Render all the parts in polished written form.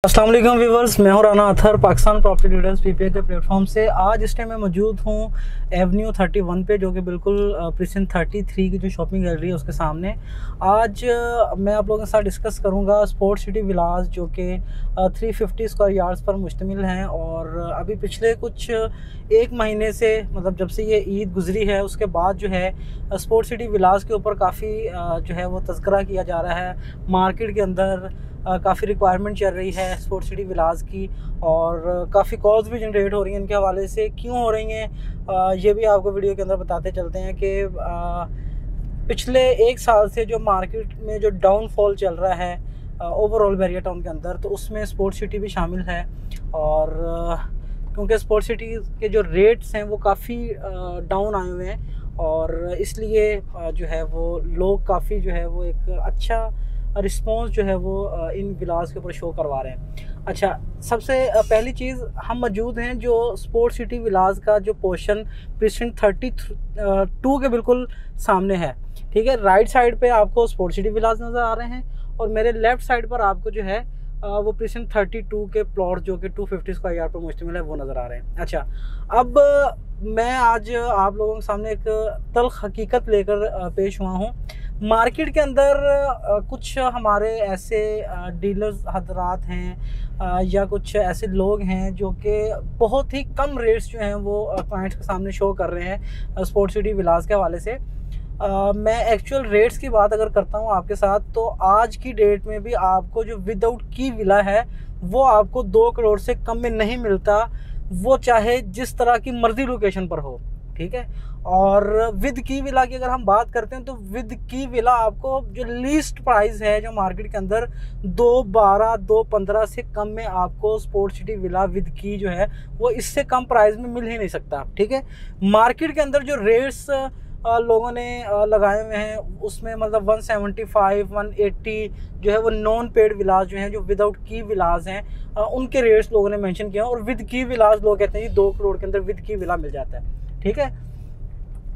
अस्सलाम वालेकुम व्यूवर्स, मैं हूं Rana Athar, Pakistan property dealers PPA के प्लेटफॉर्म से। आज इस टाइम मैं मौजूद हूं एवेन्यू 31 पे, जो कि बिल्कुल प्रिसेंट 33 की जो शॉपिंग गैलरी है उसके सामने। आज मैं आप लोगों के साथ डिस्कस करूंगा स्पोर्ट सिटी विलास, जो कि 350 स्क्वायर यार्ड्स पर मुश्तमिल हैं। और अभी पिछले कुछ एक महीने से, मतलब जब से ये ईद गुजरी है उसके बाद जो है स्पोर्ट सिटी विलास के ऊपर काफ़ी जो है वो तज़किरा किया जा रहा है। मार्केट के अंदर काफ़ी रिक्वायरमेंट चल रही है स्पोर्ट सिटी विलास की, और काफ़ी कॉल्स भी जनरेट हो रही हैं इनके हवाले से। क्यों हो रही हैं ये भी आपको वीडियो के अंदर बताते चलते हैं कि पिछले एक साल से जो मार्केट में जो डाउनफॉल चल रहा है ओवरऑल बैरिया टाउन के अंदर, तो उसमें स्पोर्ट सिटी भी शामिल है। और क्योंकि स्पोर्ट सिटी के जो रेट्स हैं वो काफ़ी डाउन आए हुए हैं, और इसलिए जो है वो लोग काफ़ी जो है वो एक अच्छा रिस्पॉन्स जो है वो इन विलास के ऊपर शो करवा रहे हैं। अच्छा, सबसे पहली चीज़, हम मौजूद हैं जो स्पोर्ट सिटी विलास का जो पोर्शन प्रिसेंट 32 के बिल्कुल सामने है। ठीक है, राइट साइड पे आपको स्पोर्ट सिटी विलास नज़र आ रहे हैं, और मेरे लेफ़्ट साइड पर आपको जो है वो प्रिसेंट 32 के प्लॉट जो कि 250 स्क्वायर यार्ड पर मुश्तमिल है वो नज़र आ रहे हैं। अच्छा, अब मैं आज आप लोगों के सामने एक तल्ख हकीकत लेकर पेश हुआ हूँ। मार्केट के अंदर कुछ हमारे ऐसे डीलर्स हजरात हैं या कुछ ऐसे लोग हैं जो कि बहुत ही कम रेट्स जो हैं वो क्लाइंट्स के सामने शो कर रहे हैं स्पोर्ट सिटी विलास के हवाले से। मैं एक्चुअल रेट्स की बात अगर करता हूँ आपके साथ, तो आज की डेट में भी आपको जो विदाउट की विला है वो आपको 2 करोड़ से कम में नहीं मिलता, वो चाहे जिस तरह की मर्जी लोकेशन पर हो। ठीक है, और विद की विला की अगर हम बात करते हैं तो विद की विला आपको जो लीस्ट प्राइस है जो मार्केट के अंदर 212 215 से कम में आपको स्पोर्ट सिटी विला विद की जो है वो इससे कम प्राइस में मिल ही नहीं सकता। ठीक है, मार्केट के अंदर जो रेट्स लोगों ने लगाए हुए हैं उसमें मतलब 175 180 जो है वो नॉन पेड विलास जो हैं, जो विदाउट की विलास हैं, उनके रेट्स लोगों ने मेंशन किया। और विद की विलास लोग कहते हैं जी 2 करोड़ के अंदर विद की विला मिल जाता है। ठीक है,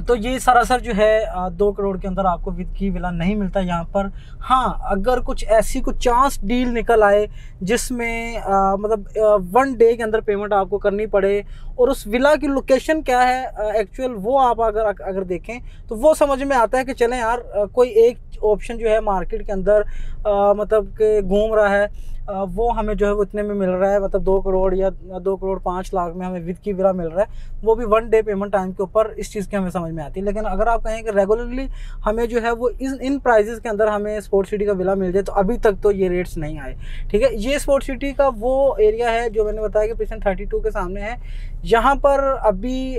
तो ये सरासर जो है 2 करोड़ के अंदर आपको विद की विला नहीं मिलता यहाँ पर। हाँ, अगर कुछ ऐसी कुछ चांस डील निकल आए जिसमें मतलब 1 डे के अंदर पेमेंट आपको करनी पड़े, और उस विला की लोकेशन क्या है एक्चुअल वो आप अगर देखें तो वो समझ में आता है कि चलें यार कोई एक ऑप्शन जो है मार्केट के अंदर मतलब कि घूम रहा है, वो हमें जो है वो इतने में मिल रहा है, मतलब 2 करोड़ या 2 करोड़ 5 लाख में हमें विद की विला मिल रहा है, वो भी 1 डे पेमेंट टाइम के ऊपर। इस चीज़ की हमें समझ में आती है। लेकिन अगर आप कहें कि रेगुलरली हमें जो है वो इन प्राइजेस के अंदर हमें स्पोर्ट सिटी का विला मिल जाए, तो अभी तक तो ये रेट्स नहीं आए। ठीक है, ये स्पोर्ट सिटी का वो एरिया है जो मैंने बताया कि प्रिसेंट 32 के सामने है। यहाँ पर अभी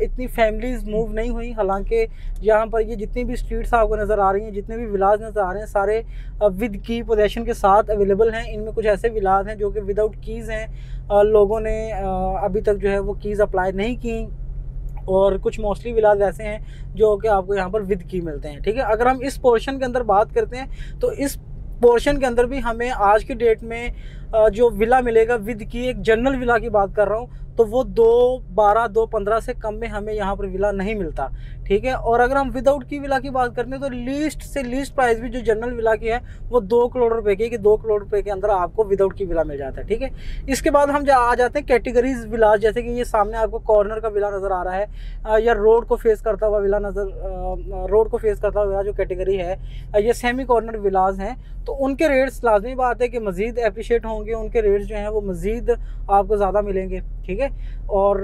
इतनी फैमिलीज़ मूव नहीं हुई, हालांकि यहाँ पर ये जितनी भी स्ट्रीट्स आपको नज़र आ रही हैं, जितने भी विलास नज़र आ रहे हैं, सारे विद की पोजेशन के साथ अवेलेबल हैं। इनमें कुछ ऐसे विलास हैं जो कि विदाउट कीज़ हैं, लोगों ने अभी तक जो है वो कीज़ अप्लाई नहीं की, और कुछ मोस्टली विलास ऐसे हैं जो कि आपको यहाँ पर विद की मिलते हैं। ठीक है, अगर हम इस पोर्शन के अंदर बात करते हैं तो इस पोर्शन के अंदर भी हमें आज की डेट में जो विला मिलेगा विद की, एक जनरल विला की बात कर रहा हूँ, तो वो 212 215 से कम में हमें यहाँ पर विला नहीं मिलता। ठीक है, और अगर हम विदाउट की विला की बात करते हैं तो लीस्ट से लीस्ट प्राइस भी जो जनरल विला की है वो 2 करोड़ रुपए की, कि 2 करोड़ रुपए के अंदर आपको विदाउट की विला मिल जाता है। ठीक है, इसके बाद हम आ जाते हैं कैटेगरीज विलास, जैसे कि ये सामने आपको कॉर्नर का विला नज़र आ रहा है, या रोड को फेस करता हुआ विला रोड को फेस करता हुआ विला जो कैटेगरी है, ये सेमी कॉर्नर विलास हैं। तो उनके रेट्स लाजमी बात है कि मज़ीद अप्रिशिएट होंगे, उनके रेट्स जो हैं वो मज़ीद आपको ज़्यादा मिलेंगे। ठीक है, और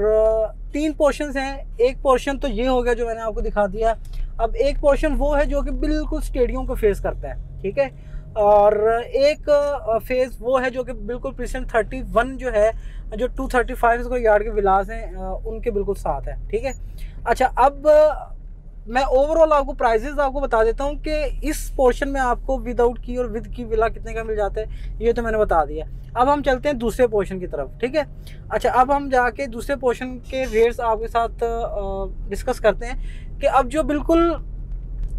3 पोर्शंस हैं। एक पोर्शन तो ये हो गया जो मैंने आपको दिखा दिया। अब एक पोर्शन वो है जो कि बिल्कुल स्टेडियम को फेस करता है। ठीक है, और एक फेज़ वो है जो कि बिल्कुल प्रिसेंट 31 जो है, जो 235 स्क्वायर यार्ड के विलास हैं उनके बिल्कुल साथ है। ठीक है, अच्छा, अब मैं ओवरऑल आपको प्राइजेस आपको बता देता हूँ कि इस पोर्शन में आपको विदाउट की और विद की विला कितने का मिल जाता है, ये तो मैंने बता दिया। अब हम चलते हैं दूसरे पोर्शन की तरफ। ठीक है, अच्छा, अब हम जाके दूसरे पोर्शन के रेट्स आपके साथ डिस्कस करते हैं कि अब जो बिल्कुल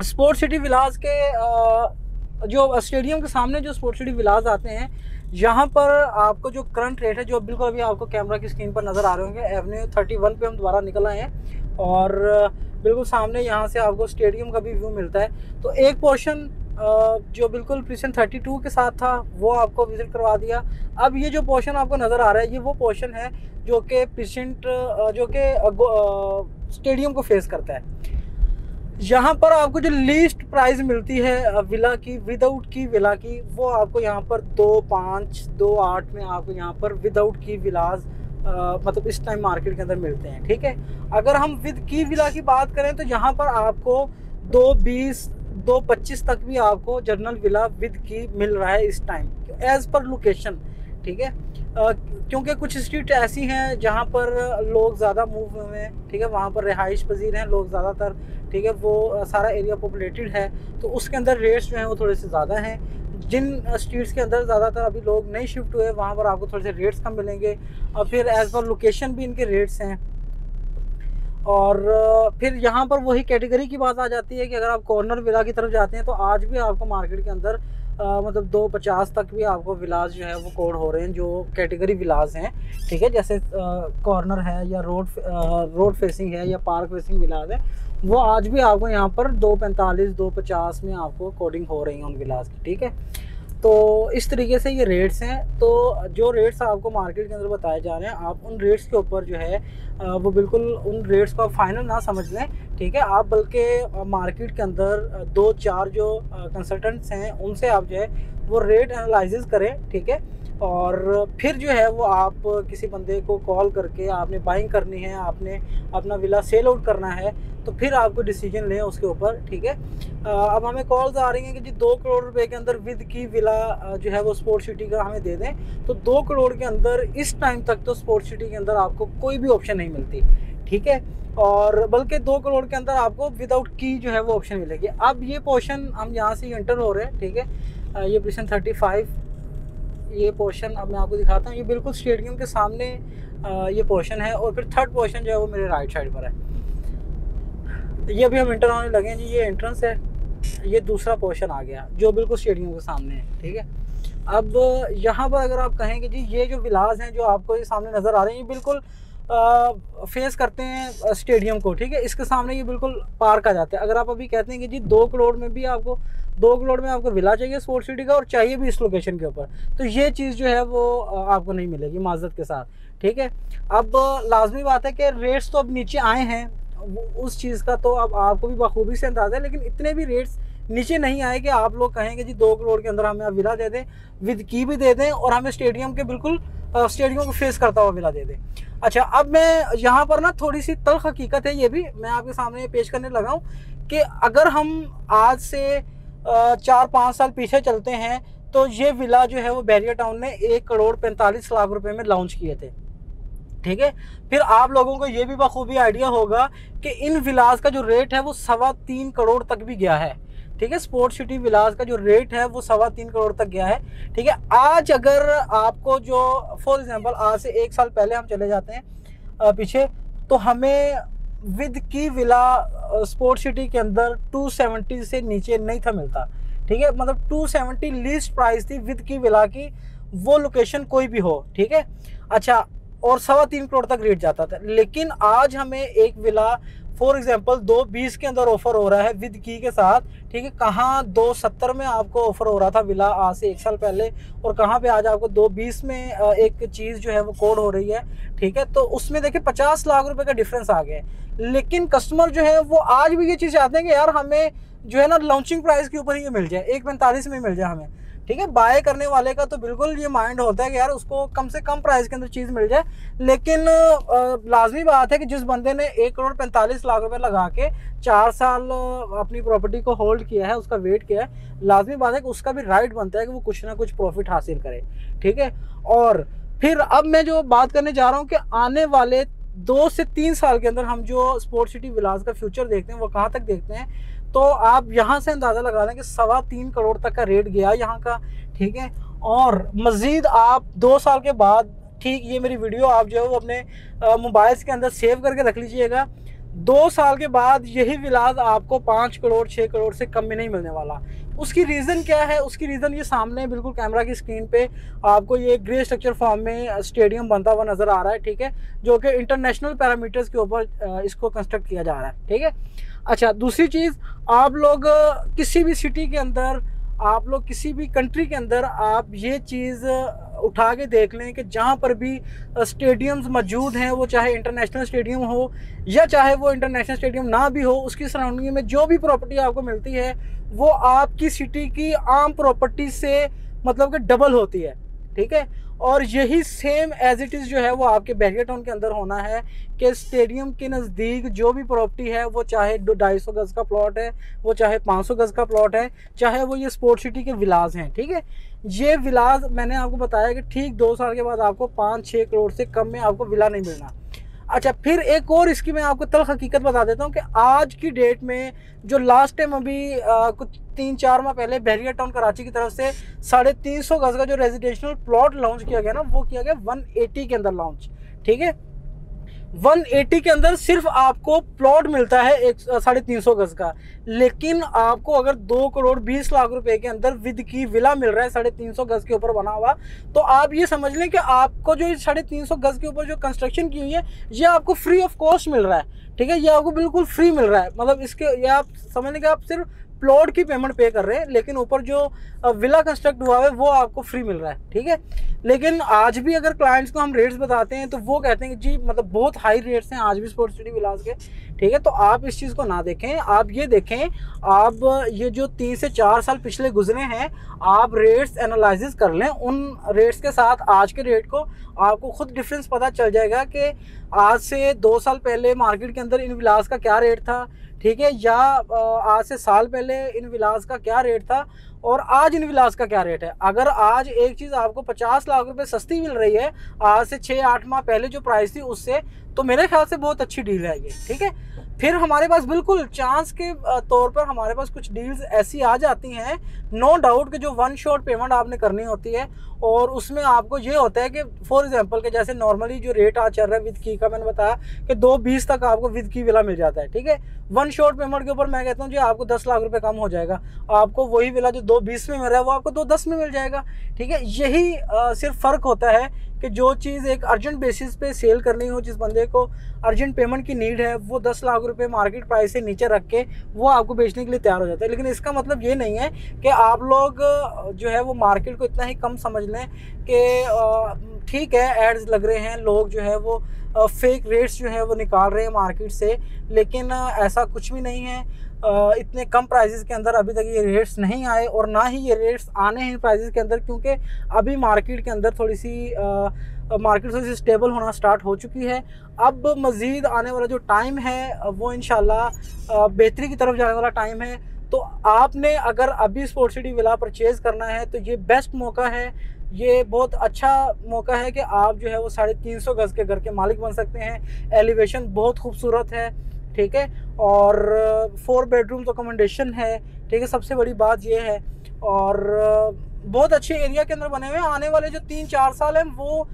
स्पोर्ट सिटी विलास के जो स्टेडियम के सामने जो स्पोर्ट सिटी विलास आते हैं, यहाँ पर आपको जो करंट रेट है, जो बिल्कुल अभी आपको कैमरा की स्क्रीन पर नज़र आ रहे होंगे, एवेन्यू 31 पे हम दोबारा निकल आए हैं, और बिल्कुल सामने यहाँ से आपको स्टेडियम का भी व्यू मिलता है। तो एक पोर्शन जो बिल्कुल प्रिसन 32 के साथ था वो आपको विजिट करवा दिया। अब ये जो पोर्शन आपको नज़र आ रहा है ये वो पोर्शन है जो कि प्रिसेंट जो कि स्टेडियम को फेस करता है। यहाँ पर आपको जो लीस्ट प्राइस मिलती है विला की, विदाउट की विला की, वो आपको यहाँ पर 2.5 2.8 में आपको यहाँ पर विदाउट की विलाज मतलब इस टाइम मार्केट के अंदर मिलते हैं। ठीक है, अगर हम विद की विला की बात करें तो यहाँ पर आपको 2.20 2.25 तक भी आपको जनरल विला विद की मिल रहा है इस टाइम एज़ पर लोकेशन। ठीक है, क्योंकि कुछ स्ट्रीट ऐसी हैं जहाँ पर लोग ज़्यादा मूव हुए हैं। ठीक है, वहाँ पर रिहाइश पजीर हैं लोग ज़्यादातर। ठीक है, वो सारा एरिया पॉपुलेटेड है तो उसके अंदर रेट्स जो हैं वो थोड़े से ज़्यादा हैं। जिन स्ट्रीट्स के अंदर ज़्यादातर अभी लोग नहीं शिफ्ट हुए वहाँ पर आपको थोड़े से रेट्स कम मिलेंगे और फिर एज़ पर लोकेशन भी इनके रेट्स हैं। और फिर यहाँ पर वही कैटेगरी की बात आ जाती है कि अगर आप कॉर्नर विला की तरफ जाते हैं तो आज भी आपको मार्केट के अंदर मतलब 2.50 तक भी आपको विलाज जो है वो कोड हो रहे हैं जो कैटेगरी विलाज हैं। ठीक है, जैसे कॉर्नर है या रोड फेसिंग है या पार्क फेसिंग विलाज है, वो आज भी आपको यहाँ पर 2.45 2.50 में आपको कोडिंग हो रही है उन विलाज की। ठीक है, तो इस तरीके से ये रेट्स हैं। तो जो रेट्स आपको मार्केट के अंदर बताए जा रहे हैं आप उन रेट्स के ऊपर जो है वो बिल्कुल उन रेट्स को आप फाइनल ना समझ लें। ठीक है, आप बल्कि मार्केट के अंदर 2-4 जो कंसल्टेंट्स हैं उनसे आप जो है वो रेट एनालिसिस करें। ठीक है, और फिर जो है वो आप किसी बंदे को कॉल करके आपने बाइंग करनी है, आपने अपना विला सेल आउट करना है तो फिर आपको डिसीजन लें उसके ऊपर। ठीक है, अब हमें कॉल्स आ रही हैं कि जी 2 करोड़ रुपए के अंदर विद की विला जो है वो स्पोर्ट सिटी का हमें दे दें। तो 2 करोड़ के अंदर इस टाइम तक तो स्पोर्ट सिटी के अंदर आपको कोई भी ऑप्शन नहीं मिलती। ठीक है, और बल्कि 2 करोड़ के अंदर आपको विदाउट की जो है वो ऑप्शन मिलेगी। अब ये पोर्शन हम यहाँ से एंटर हो रहे हैं। ठीक है, ये प्रिसन 35 ये पोर्शन अब मैं आपको दिखाता हूँ। ये बिल्कुल स्टेडियम के सामने ये पोर्शन है और फिर थर्ड पोर्शन जो है वो मेरे राइट साइड पर है। ये अभी हम एंटर होने लगे हैं जी, ये एंट्रेंस है, ये दूसरा पोर्शन आ गया जो बिल्कुल स्टेडियम के सामने है। ठीक है, अब यहाँ पर अगर आप कहें कि जी ये जो विलास हैं जो आपको ये सामने नज़र आ रहे हैं ये बिल्कुल फेस करते हैं स्टेडियम को। ठीक है, इसके सामने ये बिल्कुल पार्क आ जाता है। अगर आप अभी कहते हैं कि जी 2 करोड़ में भी आपको 2 करोड़ में आपको विला चाहिए स्पोर्ट्स सिटी का और चाहिए भी इस लोकेशन के ऊपर, तो ये चीज़ जो है वो आपको नहीं मिलेगी माजरत के साथ। ठीक है, अब लाजमी बात है कि रेट्स तो अब नीचे आए हैं उस चीज़ का तो अब आपको भी बखूबी से अंदाज़ा है, लेकिन इतने भी रेट्स नीचे नहीं आए कि आप लोग कहेंगे जी 2 करोड़ के अंदर हमें विला दे दें, विद की भी दे दें और हमें स्टेडियम के बिल्कुल स्टेडियम को फेस करता हुआ विला दे दें। अच्छा, अब मैं यहाँ पर ना थोड़ी सी तल्ख हकीकत है ये भी मैं आपके सामने पेश करने लगा हूँ कि अगर हम आज से 4-5 साल पीछे चलते हैं तो ये विला जो है वो बैरियर टाउन ने 1 करोड़ 45 लाख रुपए में लॉन्च किए थे। ठीक है, फिर आप लोगों को ये भी बखूबी आइडिया होगा कि इन विलास का जो रेट है वो 3.25 करोड़ तक भी गया है। ठीक है, स्पोर्ट सिटी विलास का जो रेट है वो 3.25 करोड़ तक गया है। ठीक है, आज अगर आपको जो फॉर एग्जांपल आज से 1 साल पहले हम चले जाते हैं पीछे, तो हमें विद की विला स्पोर्ट सिटी के अंदर 270 से नीचे नहीं था मिलता। ठीक है, मतलब 270 लीस्ट प्राइस थी विद की विला की, वो लोकेशन कोई भी हो। ठीक है, अच्छा, और 3.25 करोड़ तक रेट जाता था। लेकिन आज हमें एक विला फॉर एग्जांपल 2.20 के अंदर ऑफर हो रहा है विद की के साथ। ठीक है, कहाँ 2.70 में आपको ऑफर हो रहा था विला आज से 1 साल पहले और कहाँ पे आज आपको 2.20 में एक चीज़ जो है वो कोड हो रही है। ठीक है, तो उसमें देखिए 50 लाख रुपए का डिफरेंस आ गया है। लेकिन कस्टमर जो है वो आज भी ये चीज़ चाहते हैं कि यार हमें जो है ना लॉन्चिंग प्राइस के ऊपर ही मिल जाए, 1.45 में मिल जाए हमें। ठीक है, बाय करने वाले का तो बिल्कुल ये माइंड होता है कि यार उसको कम से कम प्राइस के अंदर चीज़ मिल जाए। लेकिन लाजमी बात है कि जिस बंदे ने 1 करोड़ 45 लाख रुपए लगा के 4 साल अपनी प्रॉपर्टी को होल्ड किया है, उसका वेट किया है, लाजमी बात है कि उसका भी राइट बनता है कि वो कुछ ना कुछ प्रॉफिट हासिल करे। ठीक है, और फिर अब मैं जो बात करने जा रहा हूँ कि आने वाले 2 से 3 साल के अंदर हम जो स्पोर्ट सिटी विलास का फ्यूचर देखते हैं वो कहाँ तक देखते हैं, तो आप यहाँ से अंदाज़ा लगा लें कि 3.25 करोड़ तक का रेट गया यहाँ का। ठीक है, और मज़ीद आप 2 साल के बाद, ठीक, ये मेरी वीडियो आप जो है वो अपने मोबाइल्स के अंदर सेव करके रख लीजिएगा, 2 साल के बाद यही विलास आपको 5 करोड़ 6 करोड़ से कम में नहीं मिलने वाला। उसकी रीज़न क्या है? उसकी रीज़न ये सामने बिल्कुल कैमरा की स्क्रीन पे आपको ये ग्रे स्ट्रक्चर फॉर्म में स्टेडियम बनता हुआ नज़र आ रहा है। ठीक है, जो कि इंटरनेशनल पैरामीटर्स के ऊपर इसको कंस्ट्रक्ट किया जा रहा है। ठीक है, अच्छा, दूसरी चीज़, आप लोग किसी भी सिटी के अंदर, आप लोग किसी भी कंट्री के अंदर आप ये चीज़ उठा के देख लें कि जहाँ पर भी स्टेडियम्स मौजूद हैं, वो चाहे इंटरनेशनल स्टेडियम हो या चाहे वो इंटरनेशनल स्टेडियम ना भी हो, उसकी सराउंडिंग में जो भी प्रॉपर्टी आपको मिलती है वो आपकी सिटी की आम प्रॉपर्टी से मतलब कि डबल होती है, ठीक है। और यही सेम एज इट इज़ जो है वो आपके बैरियर टाउन के अंदर होना है कि स्टेडियम के नज़दीक जो भी प्रॉपर्टी है, वो चाहे 250 गज़ का प्लॉट है, वो चाहे 500 गज़ का प्लॉट है, चाहे वो ये स्पोर्ट सिटी के विलाज हैं, ठीक है। ये विलाज मैंने आपको बताया कि ठीक 2 साल के बाद आपको 5-6 करोड़ से कम में आपको विला नहीं मिलना। अच्छा, फिर एक और इसकी मैं आपको तल्ख हकीकत बता देता हूँ कि आज की डेट में जो लास्ट टाइम अभी कुछ 3-4 माह पहले बैरियर टाउन कराची की तरफ से 350 गज का जो रेजिडेंशियल प्लॉट लॉन्च किया गया ना, वो किया गया 180 के अंदर लॉन्च, ठीक है। 180 के अंदर सिर्फ आपको प्लॉट मिलता है 350 गज का, लेकिन आपको अगर 2 करोड़ 20 लाख रुपए के अंदर विद की विला मिल रहा है 350 गज के ऊपर बना हुआ, तो आप ये समझ लें कि आपको जो 350 गज के ऊपर जो कंस्ट्रक्शन की हुई है ये आपको फ्री ऑफ कॉस्ट मिल रहा है, ठीक है। ये आपको बिल्कुल फ्री मिल रहा है, मतलब इसके ये आप समझ लें कि आप सिर्फ प्लॉट की पेमेंट पे कर रहे हैं, लेकिन ऊपर जो विला कंस्ट्रक्ट हुआ है वो आपको फ्री मिल रहा है, ठीक है। लेकिन आज भी अगर क्लाइंट्स को हम रेट्स बताते हैं तो वो कहते हैं कि जी मतलब बहुत हाई रेट्स हैं आज भी स्पोर्ट सिटी विलास के, ठीक है। तो आप इस चीज़ को ना देखें, आप ये देखें, आप ये जो 3 से 4 साल पिछले गुजरे हैं, आप रेट्स एनालिसिस कर लें, उन रेट्स के साथ आज के रेट को आपको खुद डिफरेंस पता चल जाएगा कि आज से 2 साल पहले मार्केट के अंदर इन विलास का क्या रेट था, ठीक है, या आज से साल पहले इन विलास का क्या रेट था और आज इन विलास का क्या रेट है। अगर आज एक चीज़ आपको 50 लाख रुपए सस्ती मिल रही है आज से 6-8 माह पहले जो प्राइस थी उससे, तो मेरे ख्याल से बहुत अच्छी डील है ये, ठीक है। फिर हमारे पास बिल्कुल चांस के तौर पर हमारे पास कुछ डील्स ऐसी आ जाती हैं, नो डाउट कि जो 1 शॉट पेमेंट आपने करनी होती है, और उसमें आपको ये होता है कि फॉर एग्जांपल के जैसे नॉर्मली जो रेट आज चल रहा है विद की का, मैंने बताया कि 220 तक आपको विद की विला मिल जाता है, ठीक है। 1 शॉट पेमेंट के ऊपर मैं कहता हूँ जी आपको 10 लाख रुपए कम हो जाएगा, आपको वही विला जो 220 में मिल रहा है वो आपको 210 में मिल जाएगा, ठीक है। यही सिर्फ फ़र्क होता है कि जो चीज़ एक अर्जेंट बेसिस पे सेल करनी हो, जिस बंदे को अर्जेंट पेमेंट की नीड है, वो 10 लाख रुपए मार्केट प्राइस से नीचे रख के वो आपको बेचने के लिए तैयार हो जाता है। लेकिन इसका मतलब ये नहीं है कि आप लोग जो है वो मार्केट को इतना ही कम समझ लें कि ठीक है एड्स लग रहे हैं, लोग जो है वो फेक रेट्स जो है वो निकाल रहे हैं मार्केट से, लेकिन ऐसा कुछ भी नहीं है। इतने कम प्राइसेस के अंदर अभी तक ये रेट्स नहीं आए और ना ही ये रेट्स आने हैं प्राइसेस के अंदर, क्योंकि अभी मार्केट के अंदर थोड़ी सी स्टेबल होना स्टार्ट हो चुकी है। अब मज़ीद आने वाला जो टाइम है वो इंशाल्लाह बेहतरी की तरफ जाने वाला टाइम है। तो आपने अगर अभी स्पोर्ट सिटी विला परचेज़ करना है तो ये बेस्ट मौका है, ये बहुत अच्छा मौका है कि आप जो है वो 350 गज़ के घर के मालिक बन सकते हैं। एलिवेशन बहुत खूबसूरत है, ठीक है, और 4 बेडरूम्स अकोमोडेशन है, ठीक है, सबसे बड़ी बात ये है। और बहुत अच्छे एरिया के अंदर बने हुए हैं। आने वाले जो 3-4 साल हैं वो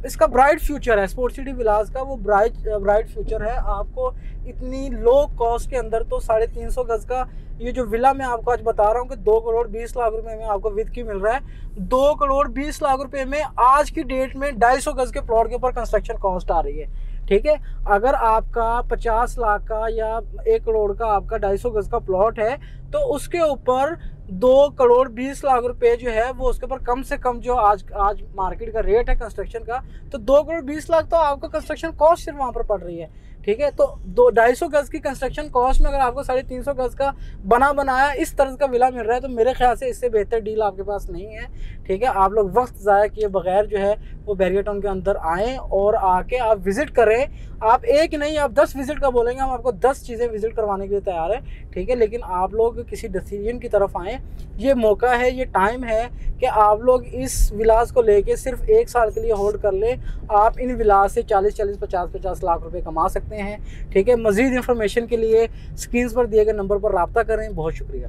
इसका ब्राइट फ्यूचर है, स्पोर्ट सिटी विलास का वो ब्राइट फ्यूचर है। आपको इतनी लो कॉस्ट के अंदर तो 350 गज़ का ये जो विला मैं आपको आज बता रहा हूँ कि 2 करोड़ 20 लाख रुपए में आपको विद की मिल रहा है। 2 करोड़ 20 लाख रुपए में आज की डेट में 250 गज़ के प्लॉट के ऊपर कंस्ट्रक्शन कॉस्ट आ रही है, ठीक है। अगर आपका 50 लाख का या 1 करोड़ का आपका 250 गज़ का प्लॉट है तो उसके ऊपर 2 करोड़ 20 लाख रुपए जो है वो उसके ऊपर कम से कम जो आज मार्केट का रेट है कंस्ट्रक्शन का, तो 2 करोड़ 20 लाख तो आपको कंस्ट्रक्शन कॉस्ट सिर्फ वहाँ पर पड़ रही है, ठीक है। तो 250 गज़ की कंस्ट्रक्शन कॉस्ट में अगर आपको 350 गज़ का बनाया इस तरह का विला मिल रहा है तो मेरे ख्याल से इससे बेहतर डील आपके पास नहीं है, ठीक है। आप लोग वक्त ज़ाया किए बगैर जो है वो बैरियर टाउन के अंदर आएँ और आके आप विज़िट करें। आप एक नहीं आप 10 विज़िट का बोलेंगे, हम आपको 10 चीज़ें विज़िट करवाने के लिए तैयार हैं, ठीक है। लेकिन आप लोग किसी डिसीजन की तरफ आएँ, ये मौका है, ये टाइम है कि आप लोग इस विलास को लेके सिर्फ 1 साल के लिए होल्ड कर लें। आप इन विलास से 40-40, 50-50 लाख रुपए कमा सकते हैं, ठीक है। मज़ीद इन्फॉर्मेशन के लिए स्क्रीन पर दिए गए नंबर पर रब्ता करें। बहुत शुक्रिया।